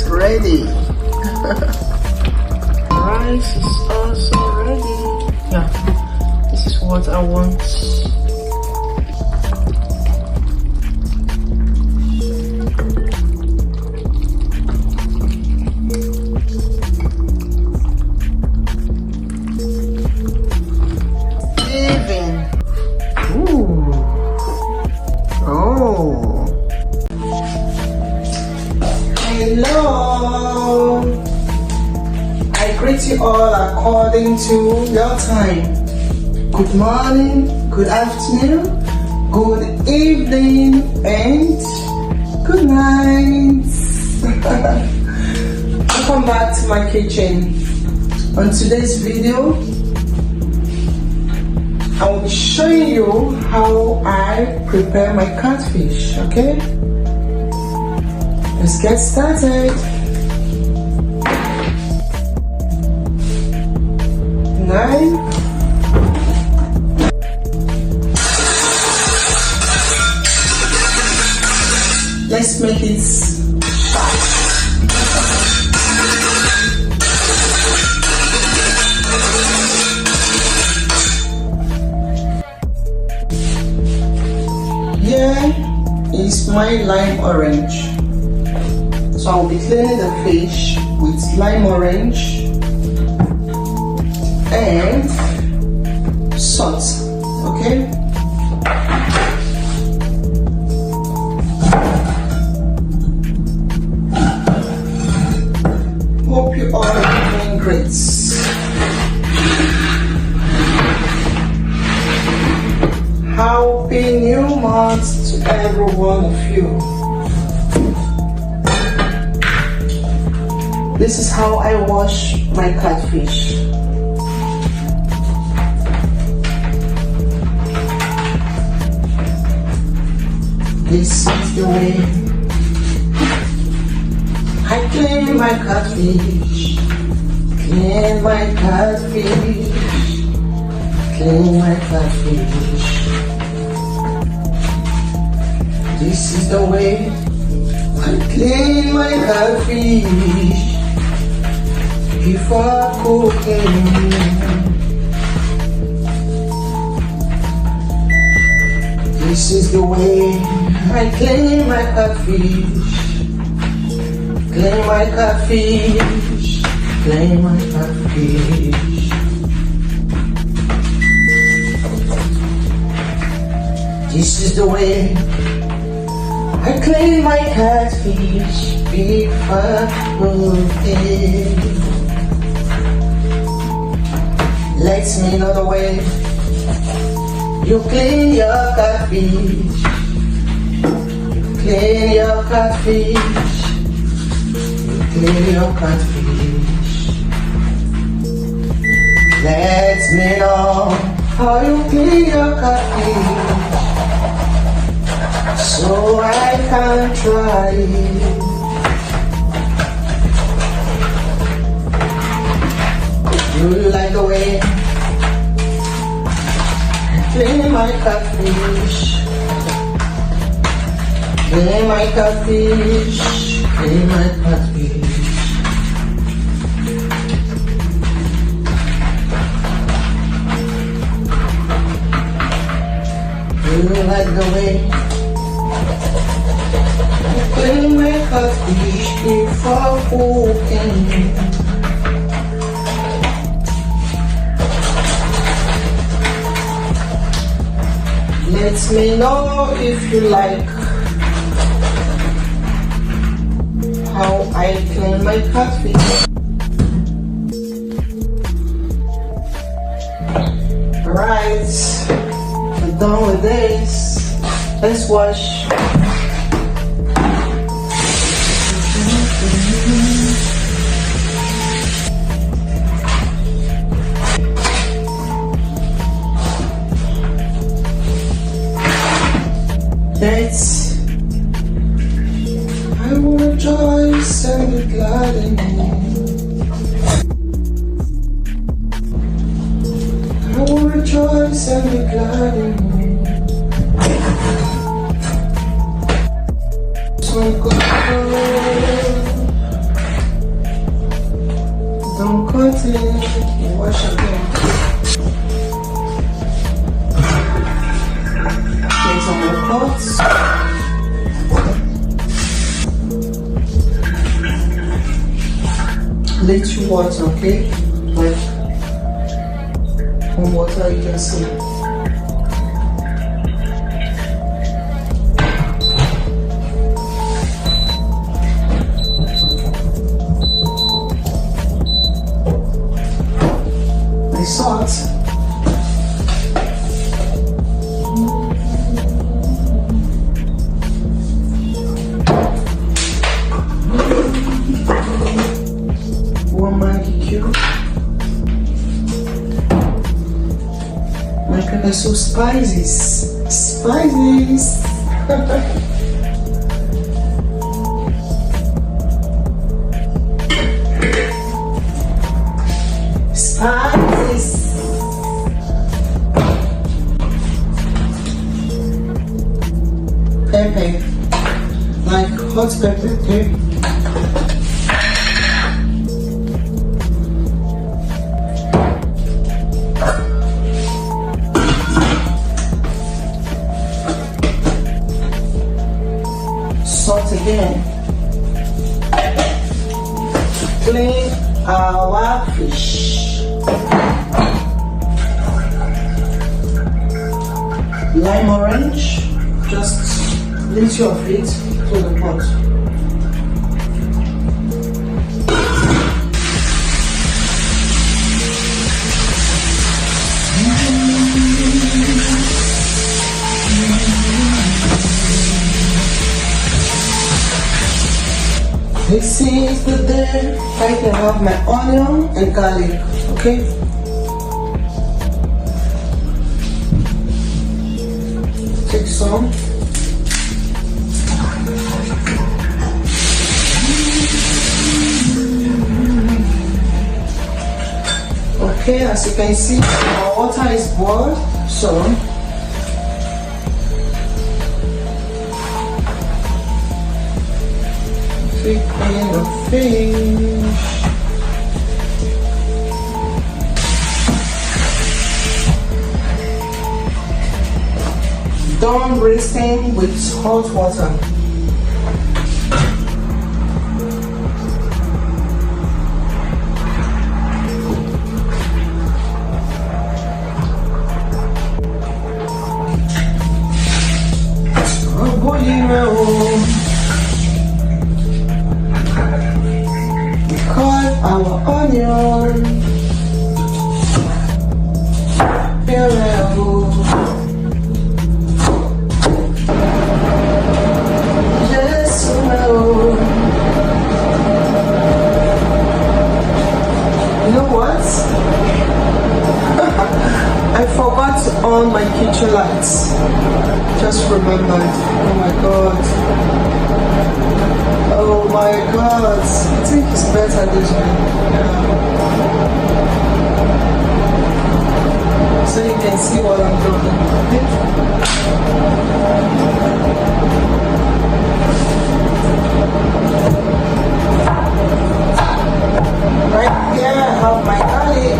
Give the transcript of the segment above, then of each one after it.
ready. Rice is also ready. Yeah, this is what I want. Hello, I greet you all according to your time. Good morning, good afternoon, good evening, and good night. Welcome back to my kitchen. On today's video, I will be showing you how I prepare my catfish, okay? Let's get started. Nine. Let's make it sharp. Here is my lime orange. So I'll be cleaning the fish with lime orange and salt, okay? Hope you all are doing great. Happy New Month to every one of you. This is how I wash my catfish. This is the way I clean my catfish. Clean my catfish. Clean my catfish. This is the way I clean my catfish before cooking. This is the way I clean my catfish. Clean my catfish. Clean my catfish. This is the way I clean my catfish before cooking. Let me know the way you clean your catfish. Clean your catfish. Clean your catfish. Let me know how you clean your catfish, so I can try it. Do you like the way I clean my catfish? Clean my catfish. Clean my catfish. Do you like the way I clean my catfish before cooking? Let me know if you like how I clean my catfish. Alright, we're done with this. Let's wash. Let's I will rejoice and be glad in you. I will rejoice and be glad in you. So good, little water, okay? Like one water you can see. The salt. One Maggi cube. My pepper so spices. Spices. Spices. Pepper. Like hot pepper, okay? Salt again. Clean our fish. Lime orange. Just rinse your feet to the pot. This is the day I can have my onion and garlic, okay? Take some. Okay, as you can see, our water is boiled, so clean the fish. Don't rinse them with hot water. Oh boy, you know. Our onion, yes, no. You know what? I forgot on my kitchen lights. Just remembered. Oh my god. Oh my god, I think it's better this way. Yeah. So you can see what I'm doing. Right here I have my garlic.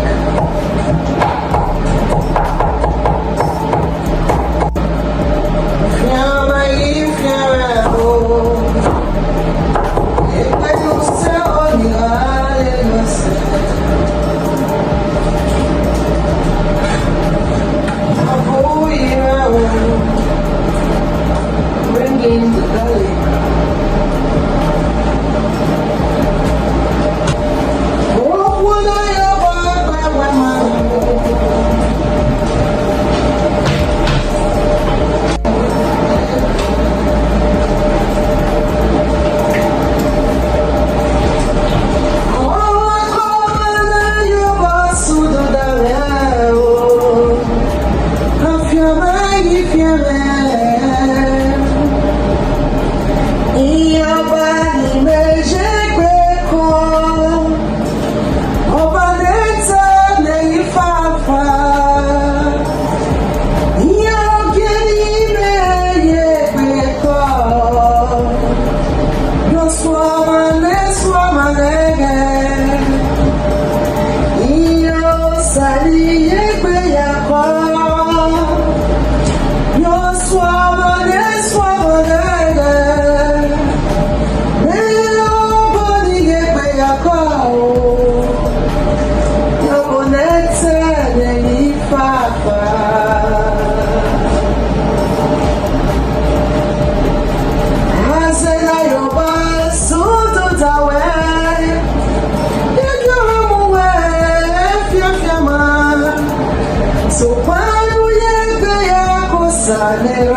Oh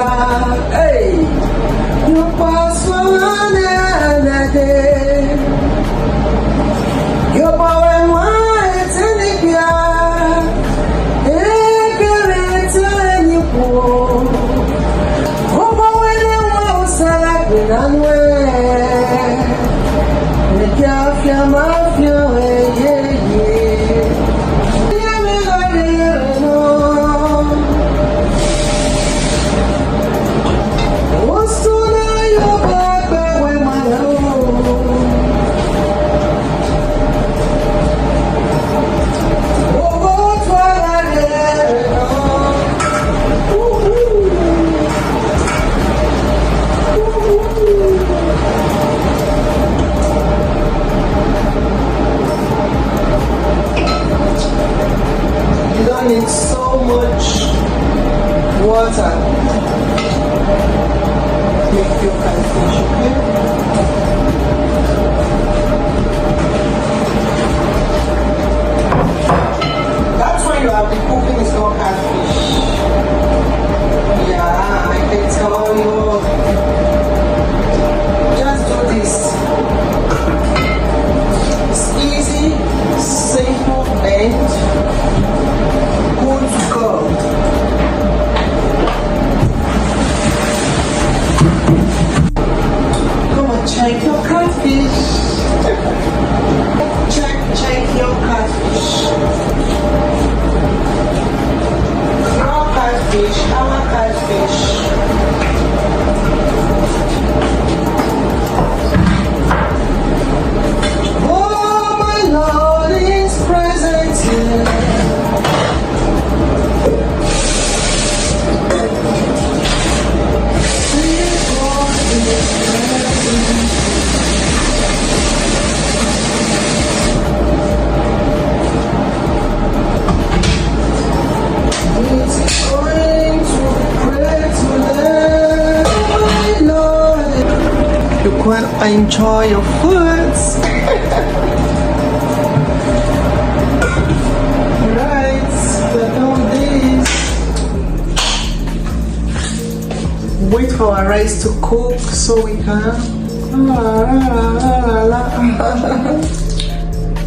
Hey, you pass another day. Your power and might and it be and you poor. Over when you want salad and way. The Catfish mafia, yeah. You don't need so much water to make your catfish, okay? That's why you have the cooking is called catfish. Yeah, I can tell you. Just do this. It's easy, simple, and good to go. Come on, check your catfish. Check your catfish. Your catfish, our catfish. Oh, my Lord is present here. You quite enjoy your foods. Right, but all this. Wait for our rice to cook so we can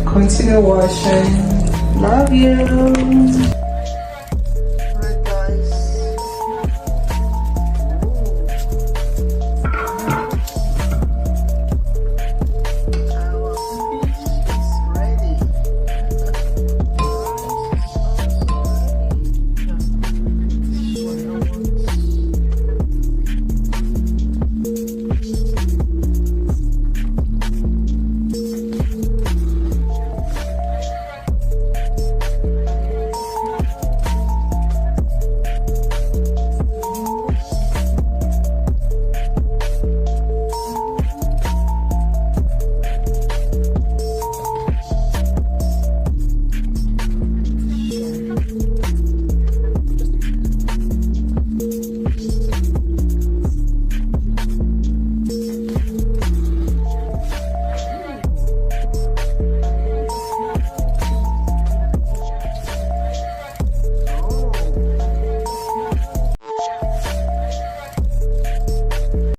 continue washing. Love you.